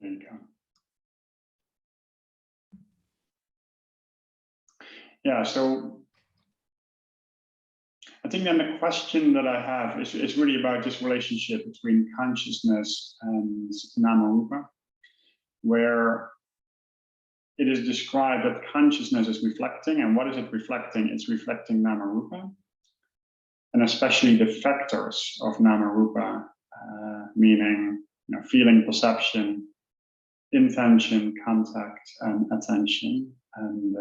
There you go. Yeah, so I think then the question that I have is really about this relationship between consciousness and Nama Rupa, where it is described that consciousness is reflecting, and what is it reflecting? It's reflecting Nama Rupa, and especially the factors of Nama Rupa, meaning feeling, perception, intention, contact, and attention. And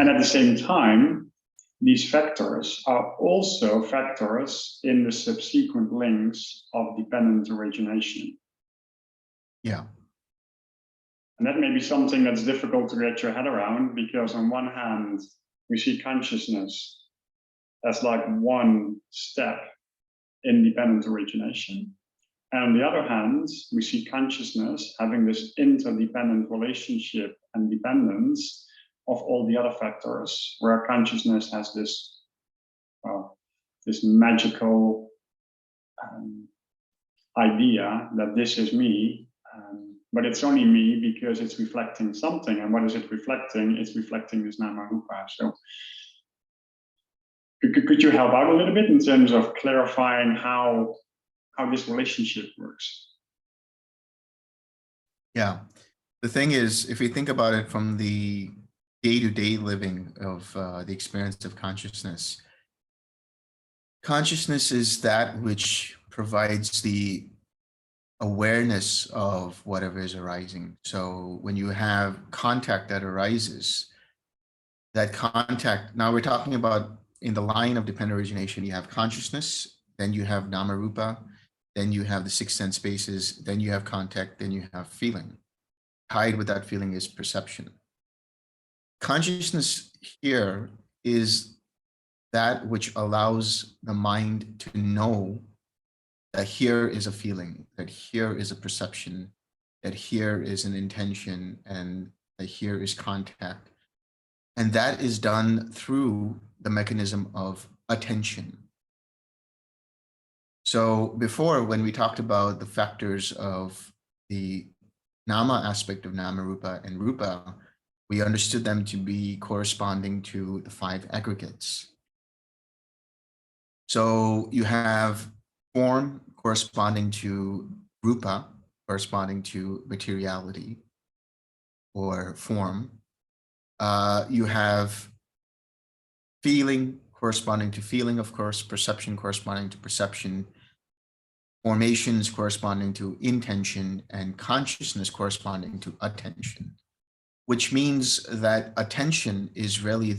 at the same time, these factors are also factors in the subsequent links of dependent origination. Yeah. And that may be something that's difficult to get your head around, because on one hand, we see consciousness as like one step in dependent origination. And on the other hand, we see consciousness having this interdependent relationship and dependence of all the other factors, where consciousness has this, this magical idea that this is me, but it's only me because it's reflecting something. And what is it reflecting? It's reflecting this Nama Rupa. So could you help out a little bit in terms of clarifying how this relationship works? Yeah. The thing is, if we think about it from the day-to-day living of the experience of consciousness, consciousness is that which provides the awareness of whatever is arising. So when you have contact that arises, that contact, now we're talking about in the line of dependent origination, you have consciousness, then you have Nama Rupa, then you have the six sense spaces, then you have contact, then you have feeling. Tied with that feeling is perception. Consciousness here is that which allows the mind to know that here is a feeling, that here is a perception, that here is an intention, and that here is contact. And that is done through the mechanism of attention. So before, when we talked about the factors of the Nama aspect of Nama Rupa and Rupa, we understood them to be corresponding to the five aggregates. So you have form corresponding to Rupa, corresponding to materiality or form. You have feeling corresponding to feeling, of course, perception corresponding to perception, formations corresponding to intention, and consciousness corresponding to attention, which means that attention is really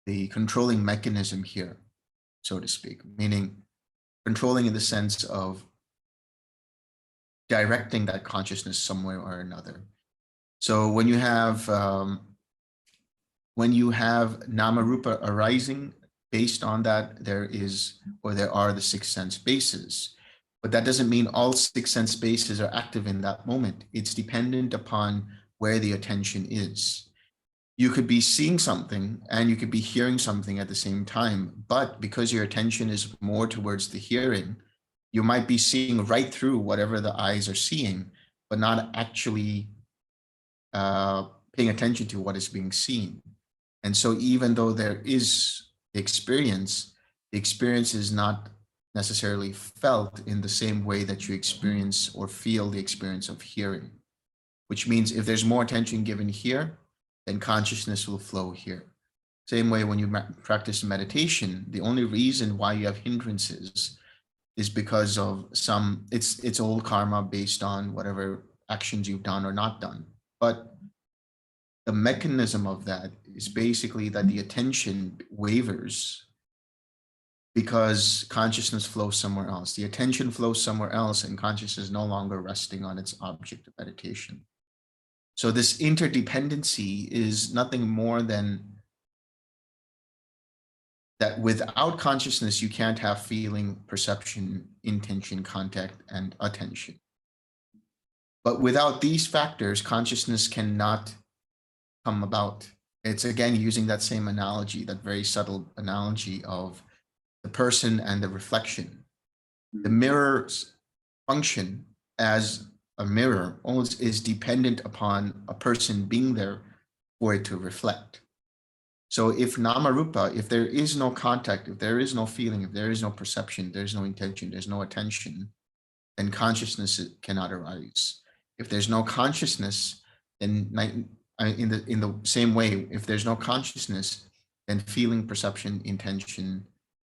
the controlling mechanism here, so to speak, meaning controlling in the sense of directing that consciousness somewhere or another. So when you have Nama Rupa arising, based on that, there are the six sense bases. But that doesn't mean all six sense bases are active in that moment. It's dependent upon where the attention is. You could be seeing something and you could be hearing something at the same time, but because your attention is more towards the hearing, you might be seeing right through whatever the eyes are seeing, but not actually paying attention to what is being seen. And so even though there is the experience is not necessarily felt in the same way that you experience or feel the experience of hearing, which means if there's more attention given here, then consciousness will flow here. Same way when you practice meditation, the only reason why you have hindrances is because of it's old karma based on whatever actions you've done or not done. But the mechanism of that is basically that the attention wavers because consciousness flows somewhere else. The attention flows somewhere else and consciousness is no longer resting on its object of meditation. So this interdependency is nothing more than that without consciousness, you can't have feeling, perception, intention, contact, and attention. But without these factors, consciousness cannot come about. It's again using that same analogy, that very subtle analogy of the person and the reflection. The mirrors function as a mirror, almost is dependent upon a person being there for it to reflect. So if Nama Rupa, if there is no contact, if there is no feeling, if there is no perception, there's no intention, there's no attention, then consciousness cannot arise. If there's no consciousness, then in the same way, if there's no consciousness, then feeling, perception, intention,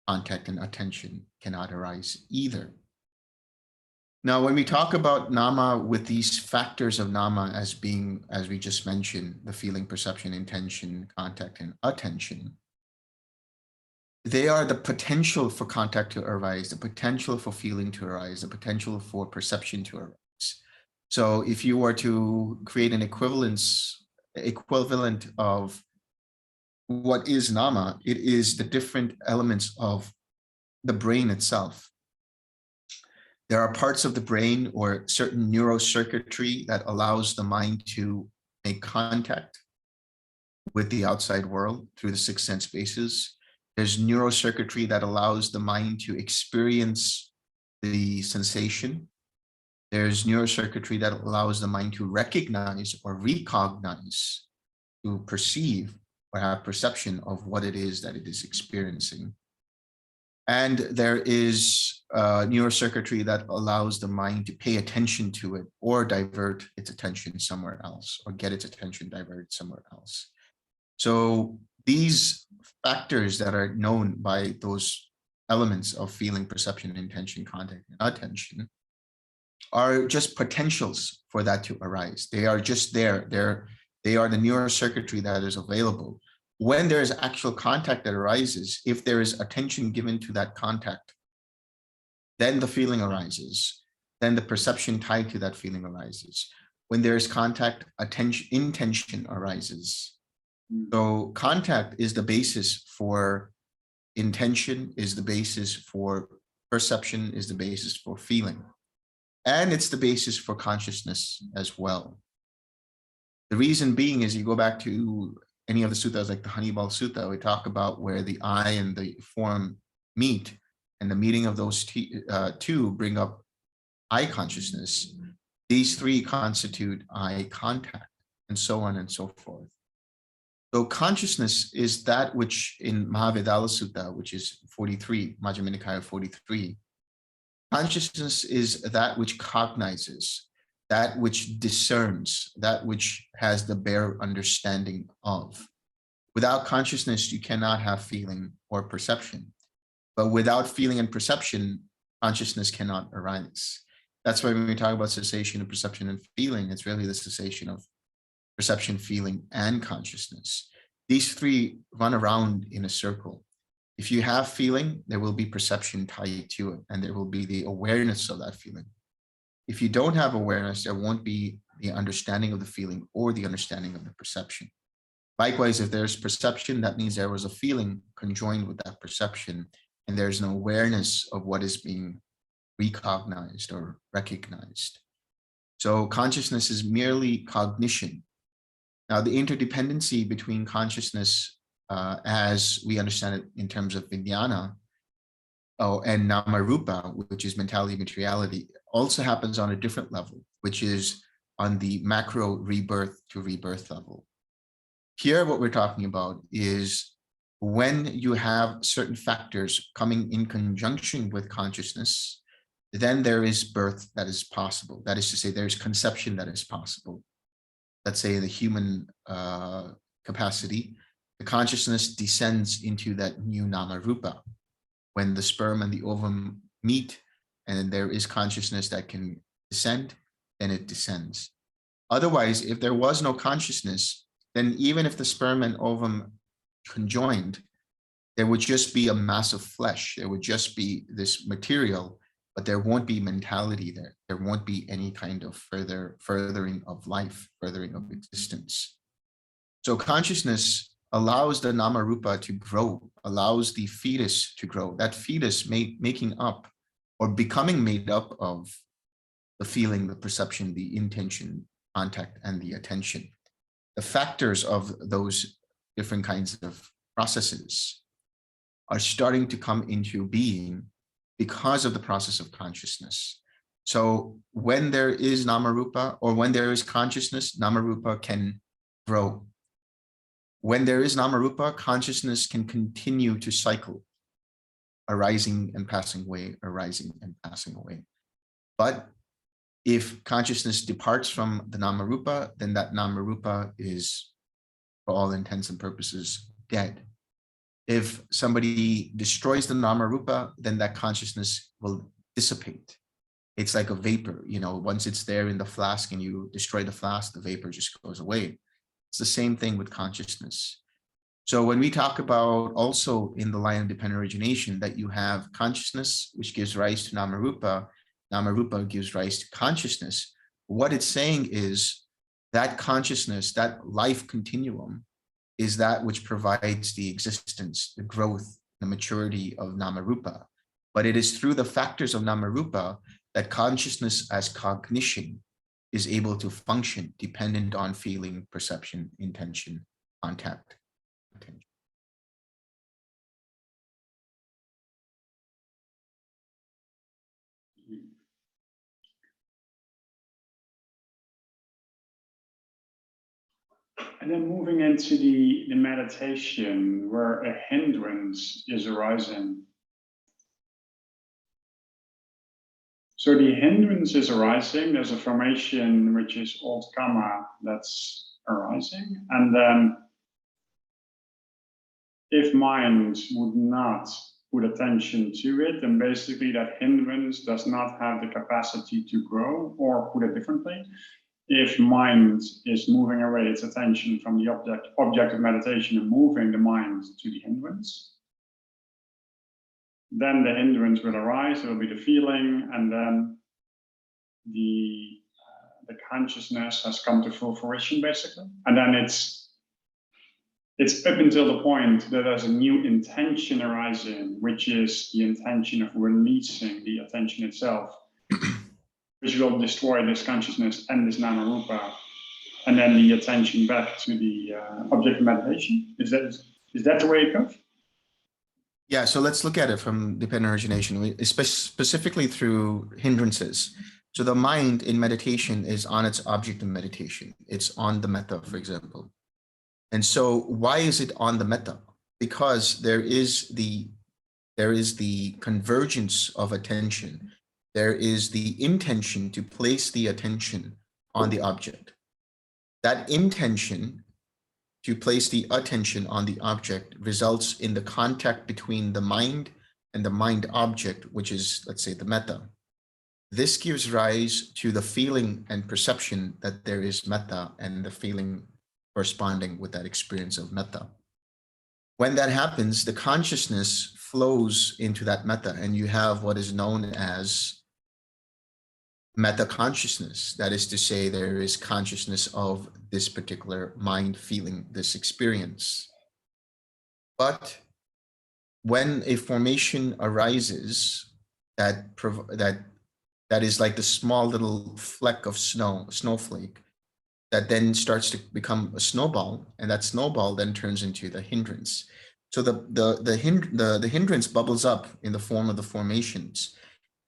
contact, and attention cannot arise either. Now, when we talk about Nama with these factors of Nama as being, as we just mentioned, the feeling, perception, intention, contact, and attention, they are the potential for contact to arise, the potential for feeling to arise, the potential for perception to arise. So if you were to create an equivalent of what is Nama, it is the different elements of the brain itself. There are parts of the brain or certain neurocircuitry that allows the mind to make contact with the outside world through the six sense bases. There's neurocircuitry that allows the mind to experience the sensation. There's neurocircuitry that allows the mind to recognize or recognize, to perceive or have perception of what it is that it is experiencing. And there is neurocircuitry that allows the mind to pay attention to it or divert its attention somewhere else, or get its attention diverted somewhere else. So these factors that are known by those elements of feeling, perception, intention, contact, and attention are just potentials for that to arise. They are just there. They are the neurocircuitry that is available. When there is actual contact that arises, if there is attention given to that contact, then the feeling arises. Then the perception tied to that feeling arises. When there is contact, intention arises. So contact is the basis for intention, is the basis for perception, is the basis for feeling. And it's the basis for consciousness as well. The reason being is, you go back to any of the suttas, like the Honeyball Sutta, we talk about where the I and the form meet, and the meeting of those two bring up I consciousness. These three constitute I contact, and so on and so forth. So consciousness is that which in Mahavedala Sutta, which is 43, Majjhima Nikaya 43, consciousness is that which cognizes, that which discerns, that which has the bare understanding of. Without consciousness, you cannot have feeling or perception. But without feeling and perception, consciousness cannot arise. That's why when we talk about cessation of perception and feeling, it's really the cessation of perception, feeling, and consciousness. These three run around in a circle. If you have feeling, there will be perception tied to it, and there will be the awareness of that feeling. If you don't have awareness, there won't be the understanding of the feeling or the understanding of the perception. Likewise, if there's perception, that means there was a feeling conjoined with that perception, and there's no awareness of what is being recognized or recognized. So consciousness is merely cognition. Now, the interdependency between consciousness as we understand it in terms of vijnana, and Nama Rupa, which is mentality, materiality, also happens on a different level, which is on the macro rebirth to rebirth level. Here, what we're talking about is when you have certain factors coming in conjunction with consciousness, then there is birth that is possible. That is to say, there's conception that is possible. Let's say in the human capacity, the consciousness descends into that new Nama Rupa. When the sperm and the ovum meet and there is consciousness that can descend, then it descends. Otherwise, if there was no consciousness, then even if the sperm and ovum conjoined, there would just be a mass of flesh. There would just be this material, but there won't be mentality there. There won't be any kind of furthering of life, furthering of existence. So consciousness allows the Nama Rupa to grow, allows the fetus to grow. That fetus making up or becoming made up of the feeling, the perception, the intention, contact, and the attention. The factors of those different kinds of processes are starting to come into being because of the process of consciousness. So when there is Nama Rupa, or when there is consciousness, Nama Rupa can grow. When there is Nama Rupa, consciousness can continue to cycle, arising and passing away, arising and passing away. But if consciousness departs from the Nama Rupa, then that Nama Rupa is, for all intents and purposes, dead. If somebody destroys the Nama Rupa, then that consciousness will dissipate. It's like a vapor, you know, once it's there in the flask and you destroy the flask, the vapor just goes away. It's the same thing with consciousness. So when we talk about also in the line of dependent origination that you have consciousness, which gives rise to Nama Rupa gives rise to consciousness, what it's saying is that consciousness, that life continuum, is that which provides the existence, the growth, the maturity of Nama Rupa. But it is through the factors of Nama Rupa that consciousness as cognition is able to function, dependent on feeling, perception, intention, contact. And then moving into the meditation where a hindrance is arising. So the hindrance is arising, there's a formation which is old karma that's arising. And then if mind would not put attention to it, then basically that hindrance does not have the capacity to grow, or put it differently, if mind is moving away its attention from the object of meditation and moving the mind to the hindrance, then the hindrance will arise, there will be the feeling, and then the consciousness has come to full fruition, basically. And then it's up until the point that there's a new intention arising, which is the intention of releasing the attention itself, which will destroy this consciousness and this Nama Rupa, and then the attention back to the object of meditation. Is that the way it goes? Yeah, so let's look at it from dependent origination, specifically through hindrances. So the mind in meditation is on its object of meditation. It's on the metta, for example. And so why is it on the metta? Because there is the convergence of attention. There is the intention to place the attention on the object. That intention to place the attention on the object results in the contact between the mind and the mind object, which is, let's say, the metta. This gives rise to the feeling and perception that there is metta, and the feeling corresponding with that experience of metta. When that happens, the consciousness flows into that metta, and you have what is known as metta consciousness. That is to say, there is consciousness of this particular mind feeling this experience. But when a formation arises that is like the small little fleck of snowflake, that then starts to become a snowball, and that snowball then turns into the hindrance. So the hindrance bubbles up in the form of the formations.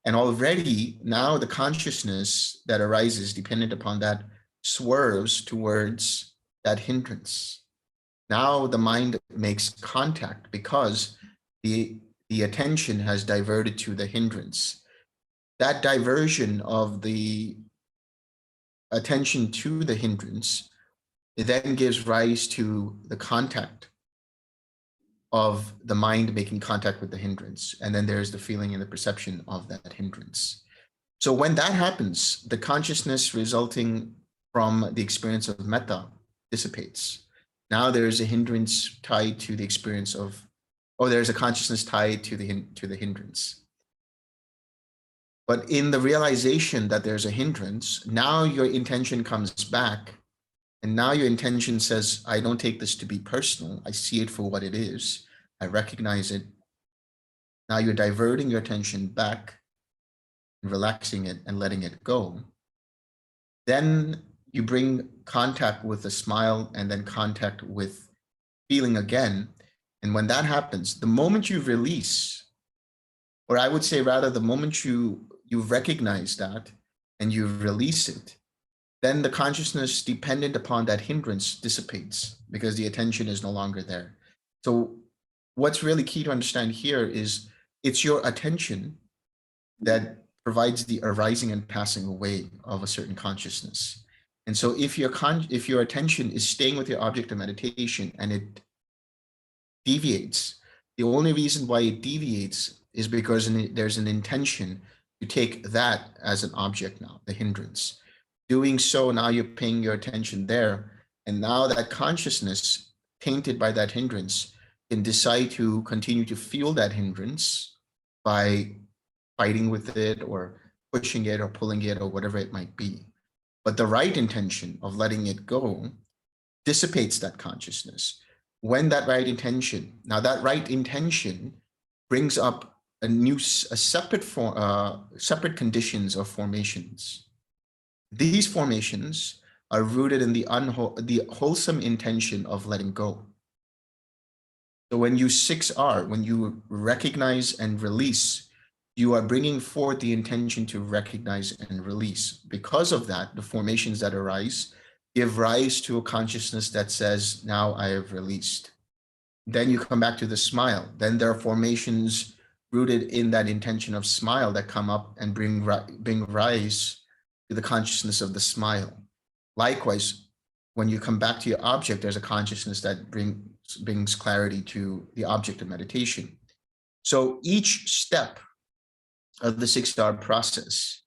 And already now the consciousness that arises dependent upon that swerves towards that hindrance. Now the mind makes contact because the attention has diverted to the hindrance. That diversion of the attention to the hindrance, it then gives rise to the contact of the mind making contact with the hindrance. And then there's the feeling and the perception of that hindrance. So when that happens, the consciousness resulting from the experience of metta dissipates. Now there's a hindrance tied to the experience of, or there's a consciousness tied to the hindrance. But in the realization that there's a hindrance, now your intention comes back. And now your intention says, I don't take this to be personal. I see it for what it is. I recognize it. Now you're diverting your attention back, and relaxing it and letting it go. Then you bring contact with a smile, and then contact with feeling again. And when that happens, the moment you release, or I would say rather the moment you you recognize that and you release it, then the consciousness dependent upon that hindrance dissipates because the attention is no longer there. So what's really key to understand here is it's your attention that provides the arising and passing away of a certain consciousness. And so if your attention is staying with your object of meditation and it deviates, the only reason why it deviates is because there's an intention to take that as an object now, the hindrance. Doing so, now you're paying your attention there. And now that consciousness tainted by that hindrance can decide to continue to fuel that hindrance by fighting with it or pushing it or pulling it or whatever it might be. But the right intention of letting it go dissipates that consciousness. When that right intention, now that right intention brings up separate conditions or formations. These formations are rooted in the wholesome intention of letting go. So when you 6R, when you recognize and release, you are bringing forth the intention to recognize and release. Because of that, the formations that arise give rise to a consciousness that says, now I have released. Then you come back to the smile. Then there are formations rooted in that intention of smile that come up and bring rise to the consciousness of the smile. Likewise, when you come back to your object, there's a consciousness that brings clarity to the object of meditation. So each step of the 6-star process,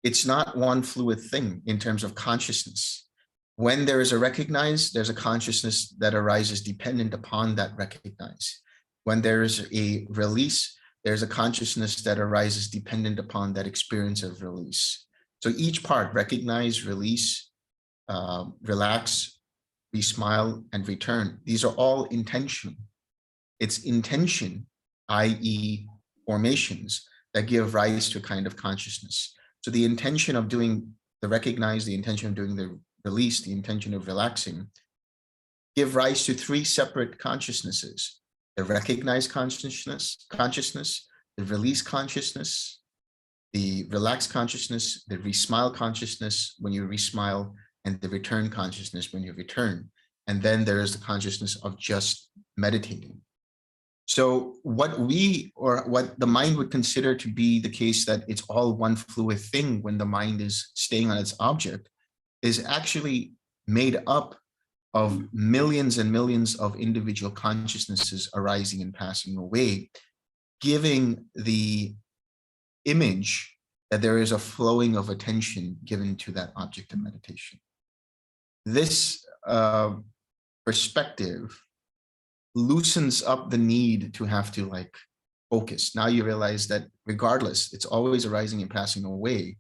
it's not one fluid thing in terms of consciousness. When there is a recognize, there's a consciousness that arises dependent upon that recognize. When there is a release, there's a consciousness that arises dependent upon that experience of release. So each part, recognize, release, relax, re-smile, and return. These are all intentional. It's intention, i.e. formations, that give rise to a kind of consciousness. So the intention of doing the recognize, the intention of doing the release, the intention of relaxing, give rise to 3 separate consciousnesses: the recognized consciousness, the release consciousness, the relaxed consciousness, the re-smile consciousness when you re-smile, and the return consciousness when you return. And then there is the consciousness of just meditating. So what the mind would consider to be the case that it's all one fluid thing when the mind is staying on its object is actually made up of millions and millions of individual consciousnesses arising and passing away, giving the image that there is a flowing of attention given to that object of meditation. This perspective loosens up the need to have to focus. Now you realize that regardless, it's always arising and passing away.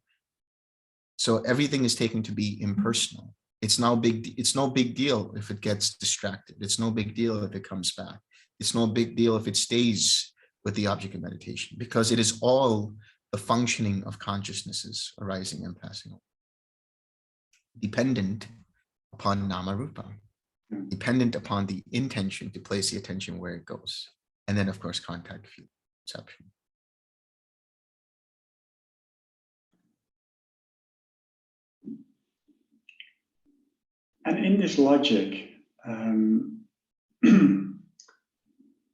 So everything is taken to be impersonal. It's no big deal if it gets distracted. It's no big deal if it comes back. It's no big deal if it stays with the object of meditation, because it is all the functioning of consciousnesses arising and passing away, dependent upon Nama Rupa, dependent upon the intention to place the attention where it goes. And then, of course, contact, field, perception. And in this logic,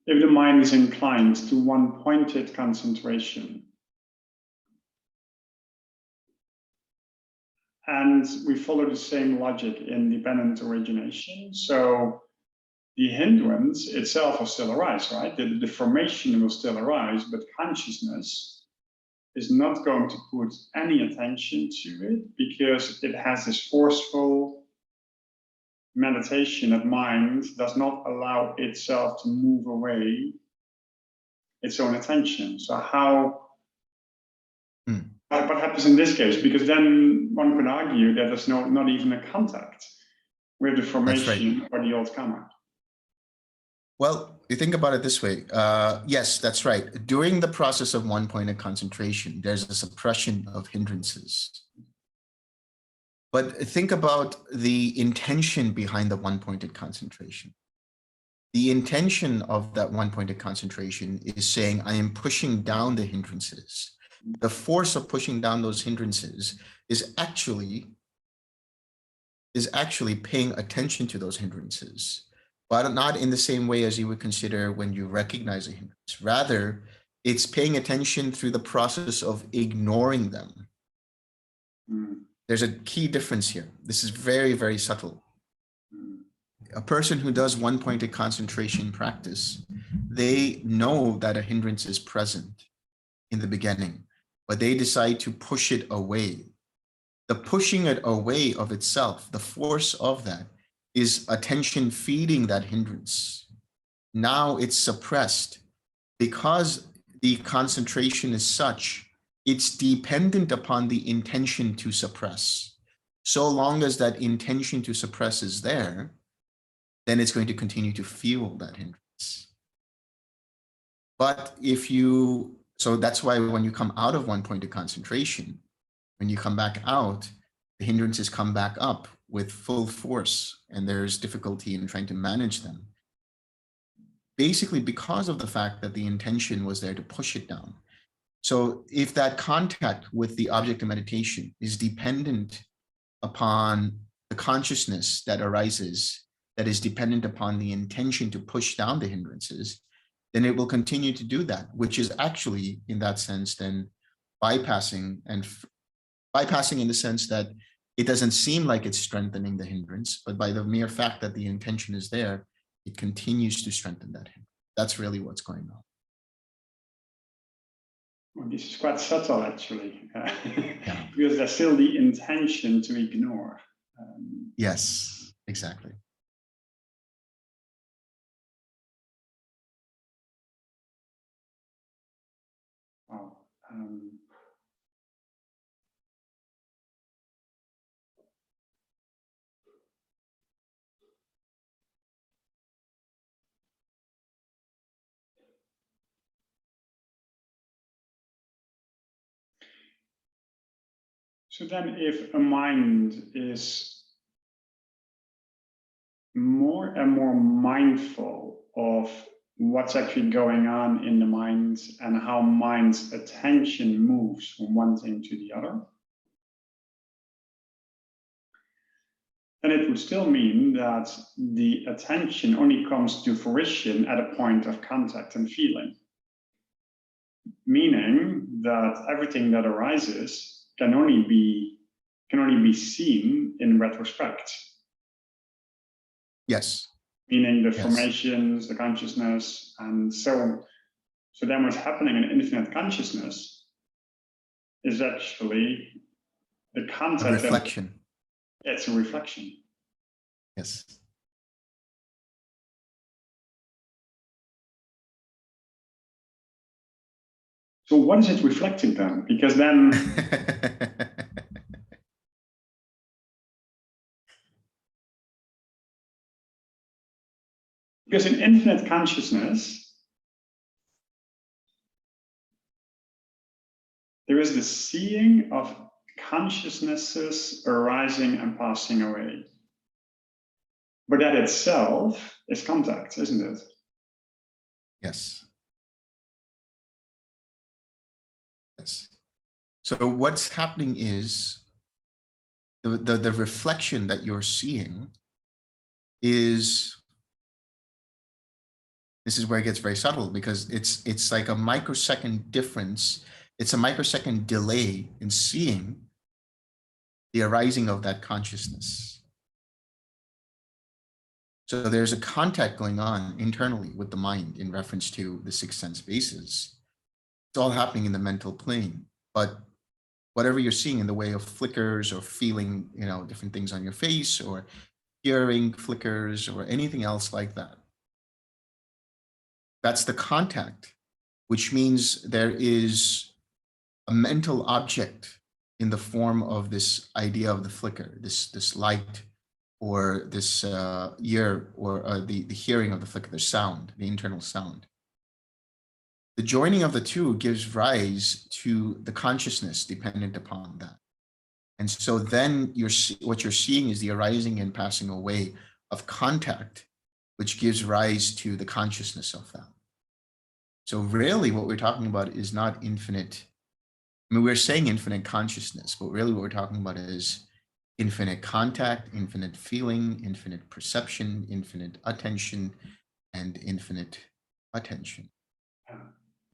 if the mind is inclined to one-pointed concentration, and we follow the same logic in dependent origination, so the hindrance itself will still arise, right? The formation will still arise, but consciousness is not going to put any attention to it because it has this forceful meditation that mind does not allow itself to move away its own attention. So what happens in this case? Because then one could argue that there's not even a contact with the formation or the old karma. Well, you think about it this way. Yes, that's right. During the process of one-pointed concentration, there's a suppression of hindrances. But think about the intention behind the one-pointed concentration. The intention of that one-pointed concentration is saying, I am pushing down the hindrances. The force of pushing down those hindrances is actually paying attention to those hindrances, but not in the same way as you would consider when you recognize a hindrance. Rather, it's paying attention through the process of ignoring them. There's a key difference here. This is very, very subtle. A person who does one-pointed concentration practice, they know that a hindrance is present in the beginning, but they decide to push it away. The pushing it away of itself, the force of that, is attention feeding that hindrance. Now it's suppressed because the concentration is such, it's dependent upon the intention to suppress. So long as that intention to suppress is there, then it's going to continue to fuel that hindrance. But so that's why when you come out of one-pointed concentration, when you come back out, the hindrances come back up with full force, and there's difficulty in trying to manage them. Basically, because of the fact that the intention was there to push it down. So if that contact with the object of meditation is dependent upon the consciousness that arises, that is dependent upon the intention to push down the hindrances, then it will continue to do that, which is actually, in that sense, then bypassing in the sense that it doesn't seem like it's strengthening the hindrance, but by the mere fact that the intention is there, it continues to strengthen that hindrance. That's really what's going on. Well, this is quite subtle, actually, Yeah. because there's still the intention to ignore. Yes, exactly. Wow. So then if a mind is more and more mindful of what's actually going on in the mind and how mind's attention moves from one thing to the other, then it would still mean that the attention only comes to fruition at a point of contact and feeling. Meaning that everything that arises can only be seen in retrospect. Yes. Meaning the formations, the consciousness, and so then what's happening in infinite consciousness is actually the content. A reflection. It's a reflection. Yes. So what is it reflecting then? Because then because in infinite consciousness, there is the seeing of consciousnesses arising and passing away. But that itself is contact, isn't it? Yes. Yes. So what's happening is the reflection that you're seeing is, this is where it gets very subtle, because it's like a microsecond difference. It's a microsecond delay in seeing the arising of that consciousness. So there's a contact going on internally with the mind in reference to the six sense bases. It's all happening in the mental plane, but whatever you're seeing in the way of flickers or feeling, different things on your face or hearing flickers or anything else like that, that's the contact, which means there is a mental object in the form of this idea of the flicker, this light, or this ear, or the hearing of the flicker, the sound, the internal sound. The joining of the two gives rise to the consciousness dependent upon that. And so then what you're seeing is the arising and passing away of contact, which gives rise to the consciousness of that. So really what we're talking about is not infinite I mean, we're saying infinite consciousness, but really what we're talking about is infinite contact, infinite feeling, infinite perception, infinite attention, and infinite attention,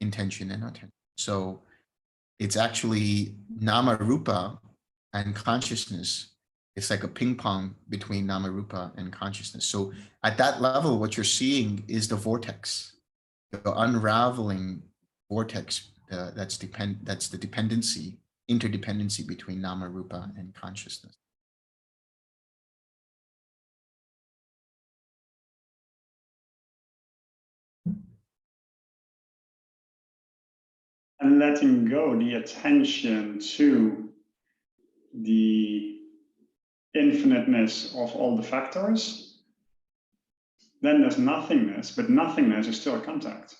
intention and attention. So it's actually Nama Rupa and consciousness. It's like a ping pong between Nama Rupa and consciousness. So at that level, what you're seeing is the vortex, the unraveling vortex. That's the dependency, interdependency between Nama Rupa and consciousness. And letting go the attention to the infiniteness of all the factors, then there's nothingness, but nothingness is still contact.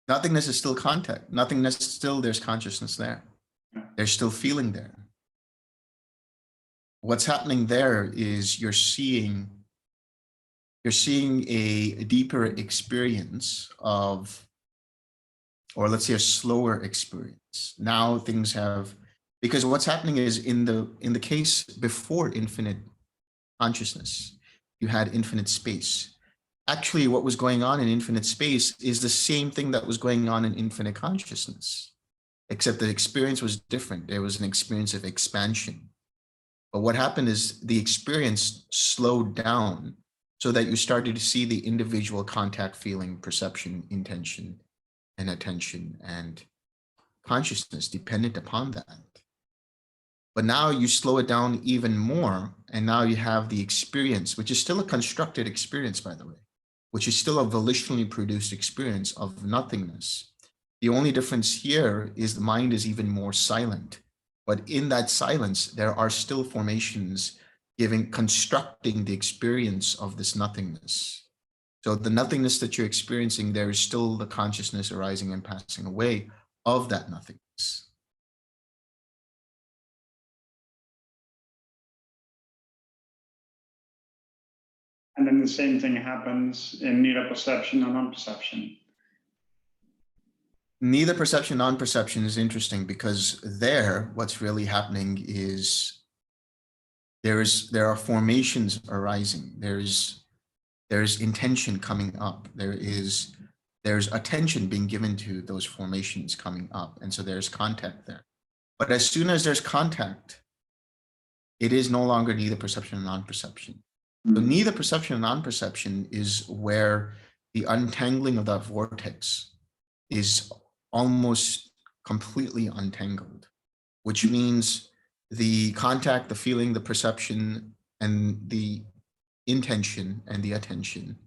Nothingness is still contact. Nothingness still, there's consciousness there. Yeah. There's still feeling there. What's happening there is you're seeing a deeper experience of, or let's say a slower experience. Now things have, because what's happening is in the case before infinite consciousness, you had infinite space. Actually, what was going on in infinite space is the same thing that was going on in infinite consciousness, except the experience was different. There was an experience of expansion. But what happened is the experience slowed down so that you started to see the individual contact, feeling, perception, intention, and attention and consciousness dependent upon that. But now you slow it down even more, and now you have the experience, which is still a constructed experience, by the way, which is still a volitionally produced experience of nothingness. The only difference here is the mind is even more silent. But in that silence, there are still formations constructing the experience of this nothingness. So the nothingness that you're experiencing, there is still the consciousness arising and passing away of that nothingness. And then the same thing happens in neither perception or non-perception. Neither perception, non-perception is interesting because there, what's really happening is there are formations arising. There's intention coming up. There's attention being given to those formations coming up. And so there's contact there. But as soon as there's contact, it is no longer neither perception and non-perception. So neither perception and non-perception is where the untangling of that vortex is almost completely untangled, which means the contact, the feeling, the perception, and the intention and the attention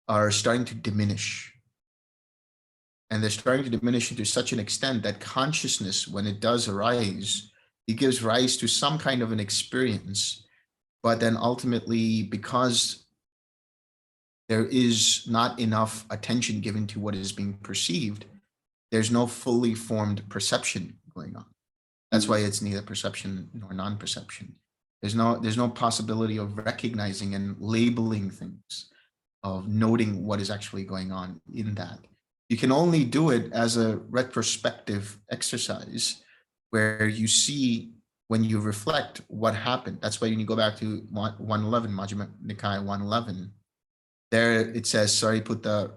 are starting to diminish. And they're starting to diminish to such an extent that consciousness, when it does arise, it gives rise to some kind of an experience. But then ultimately, because there is not enough attention given to what is being perceived, there's no fully formed perception going on. That's why it's neither perception nor non-perception. There's no possibility of recognizing and labeling things, of noting what is actually going on in that. You can only do it as a retrospective exercise where you see, when you reflect, what happened. That's why when you go back to 111, Majjhima Nikaya 111, there it says, Sariputta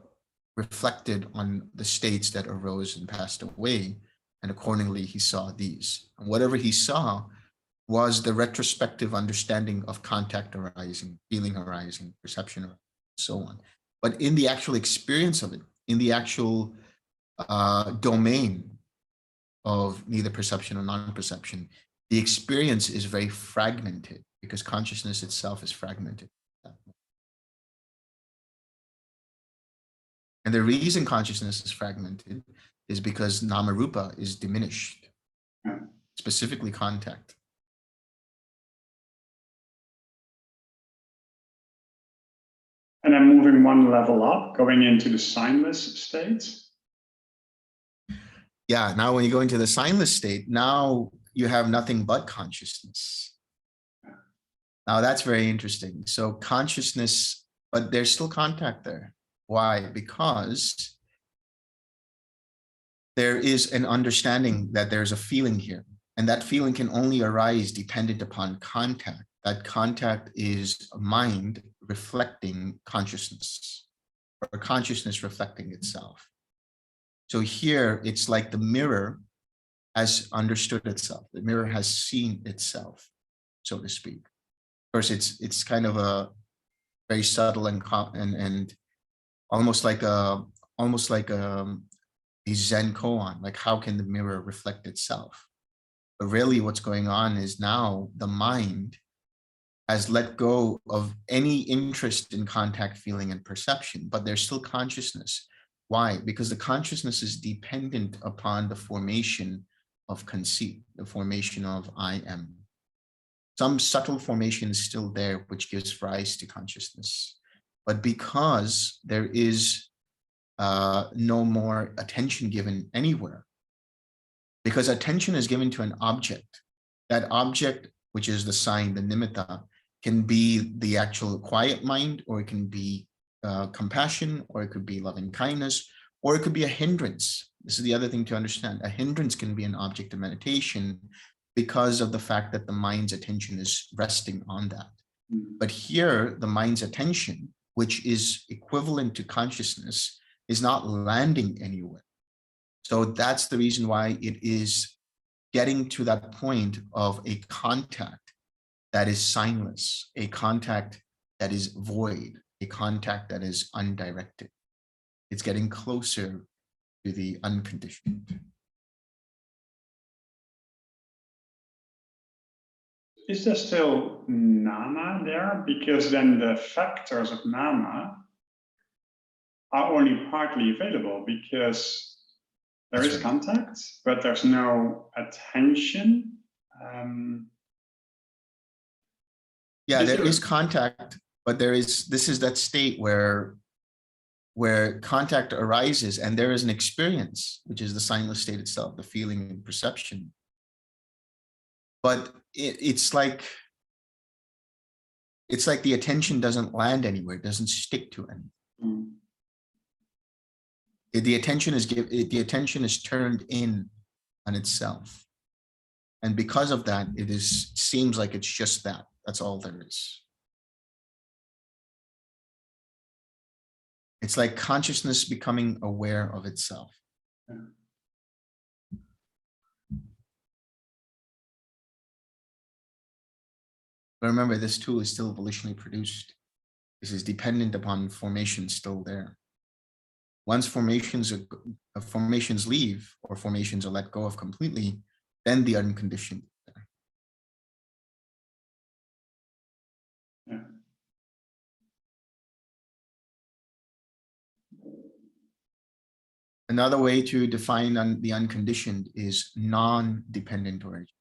reflected on the states that arose and passed away, and accordingly he saw these. And whatever he saw was the retrospective understanding of contact arising, feeling arising, perception arising, so on. But in the actual experience of it, in the actual domain of neither perception or non-perception, the experience is very fragmented because consciousness itself is fragmented. And the reason consciousness is fragmented is because Nama Rupa is diminished, specifically contact. And then moving one level up, going into the signless state. Yeah, now when you go into the signless state, now you have nothing but consciousness. Now that's very interesting. So consciousness, but there's still contact there. Why? Because there is an understanding that there's a feeling here, and that feeling can only arise dependent upon contact. That contact is mind reflecting consciousness, or consciousness reflecting itself. So here it's like the mirror has understood itself. The mirror has seen itself, so to speak. Of course, it's kind of a very subtle and almost like a Zen koan, like how can the mirror reflect itself? But really what's going on is now the mind has let go of any interest in contact, feeling, and perception, but there's still consciousness. Why? Because the consciousness is dependent upon the formation of conceit, the formation of I am. Some subtle formation is still there, which gives rise to consciousness. But because there is no more attention given anywhere, because attention is given to an object, that object, which is the sign, the nimitta, can be the actual quiet mind, or it can be compassion, or it could be loving kindness, or it could be a hindrance. This is the other thing to understand. A hindrance can be an object of meditation because of the fact that the mind's attention is resting on that. But here, the mind's attention, which is equivalent to consciousness, is not landing anywhere. So that's the reason why it is getting to that point of a contact that is signless, a contact that is void, a contact that is undirected. It's getting closer to the unconditioned. Is there still nama there? Because then the factors of nama are only partly available, because there is contact, but there's no attention. Yeah, there is contact, but this is that state where contact arises and there is an experience, which is the signless state itself, the feeling and perception. But it's like the attention doesn't land anywhere, it doesn't stick to anything. The attention is turned in on itself. And because of that, seems like it's just that. That's all there is. It's like consciousness becoming aware of itself. But remember, this tool is still volitionally produced. This is dependent upon formation still there. Once formations leave, or formations are let go of completely, then the unconditioned is there. Yeah. Another way to define the unconditioned is non-dependent origin.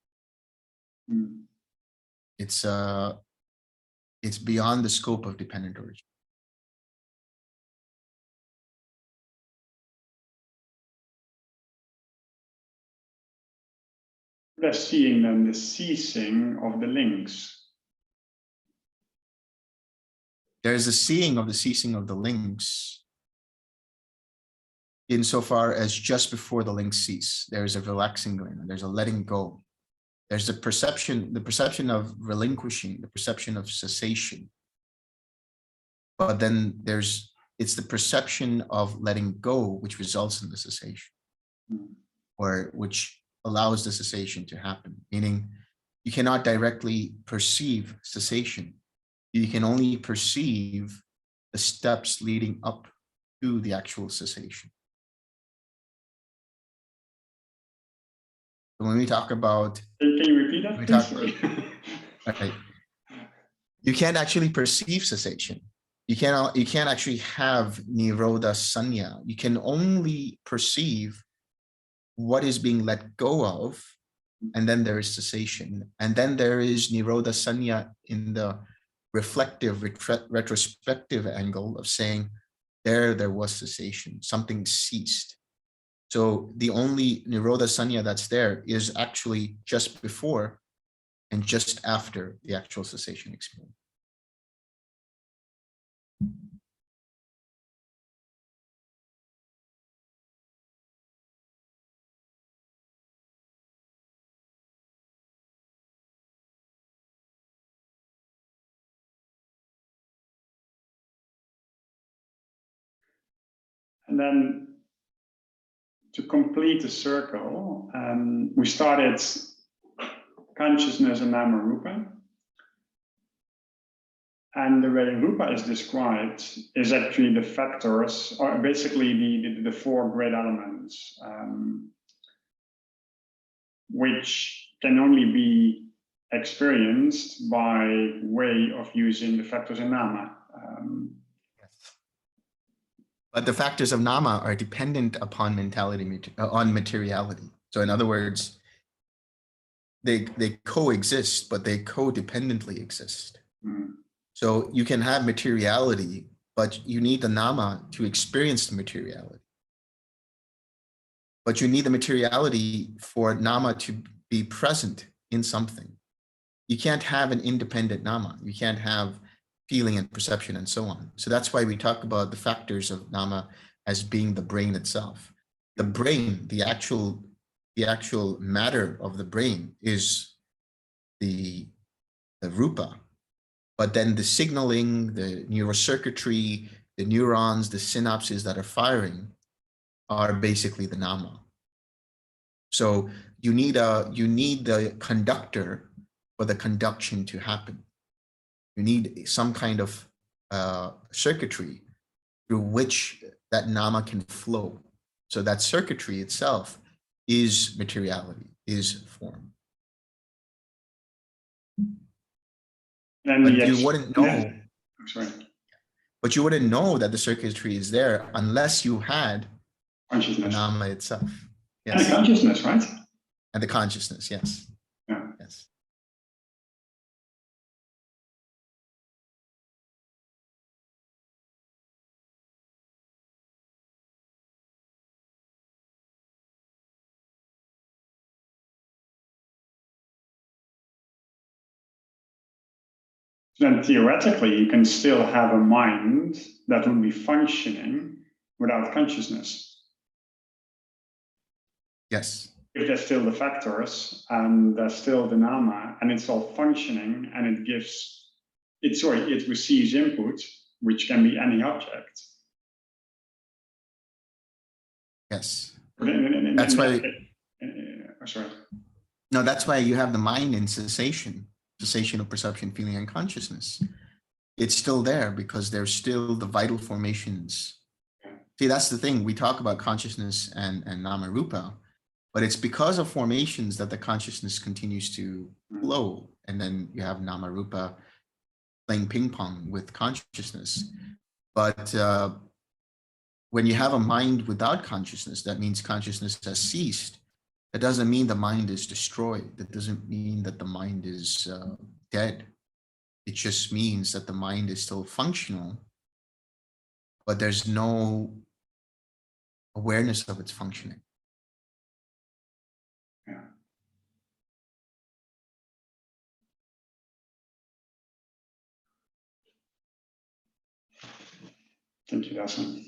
It's beyond the scope of dependent origin. They're seeing then the ceasing of the links. There's a seeing of the ceasing of the links insofar as just before the links cease, there's a relaxing going on, there's a letting go. There's the perception of relinquishing, the perception of cessation. But then it's the perception of letting go, which results in the cessation, or which allows the cessation to happen. Meaning, you cannot directly perceive cessation. You can only perceive the steps leading up to the actual cessation. So when we talk about, can you repeat that, please? Okay, you can't actually perceive cessation. You can't actually have nirodha sanya. You can only perceive what is being let go of, and then there is cessation, and then there is nirodha sanya in the reflective, retrospective angle of saying there was cessation, something ceased. So the only nirodha sanya that's there is actually just before and just after the actual cessation experience. then to complete the circle, we started consciousness and Nama Rupa. And the way Rupa is described is actually the factors, or basically the four great elements, which can only be experienced by way of using the factors in Nama. But the factors of Nama are dependent upon on materiality. So in other words, they coexist, but they codependently exist. So you can have materiality, but you need the Nama to experience the materiality. But you need the materiality for Nama to be present in something. You can't have an independent Nama. You can't have feeling and perception and so on. So that's why we talk about the factors of Nama as being the brain itself. The brain, the actual matter of the brain is the Rupa. But then the signaling, the neurocircuitry, the neurons, the synapses that are firing are basically the Nama. So you need the conductor for the conduction to happen. You need some kind of circuitry through which that Nama can flow. So that circuitry itself is materiality, is form. But you wouldn't know. But you wouldn't know that the circuitry is there unless you had the Nama itself. Yes. And the consciousness, right? And the consciousness, yes. Yeah. Yes. Then theoretically, you can still have a mind that would be functioning without consciousness. Yes. If there's still the factors and there's still the Nama and it's all functioning and it receives input, which can be any object. Yes. That's why. Sorry. No, that's why you have the mind in cessation of perception, feeling, and consciousness. It's still there because there's still the vital formations. See, that's the thing. We talk about consciousness and Nama Rupa, but it's because of formations that the consciousness continues to flow. And then you have Nama Rupa playing ping pong with consciousness. But when you have a mind without consciousness, that means consciousness has ceased. That doesn't mean the mind is destroyed. That doesn't mean that the mind is dead. It just means that the mind is still functional, but there's no awareness of its functioning. Yeah. Thank you, Dasan.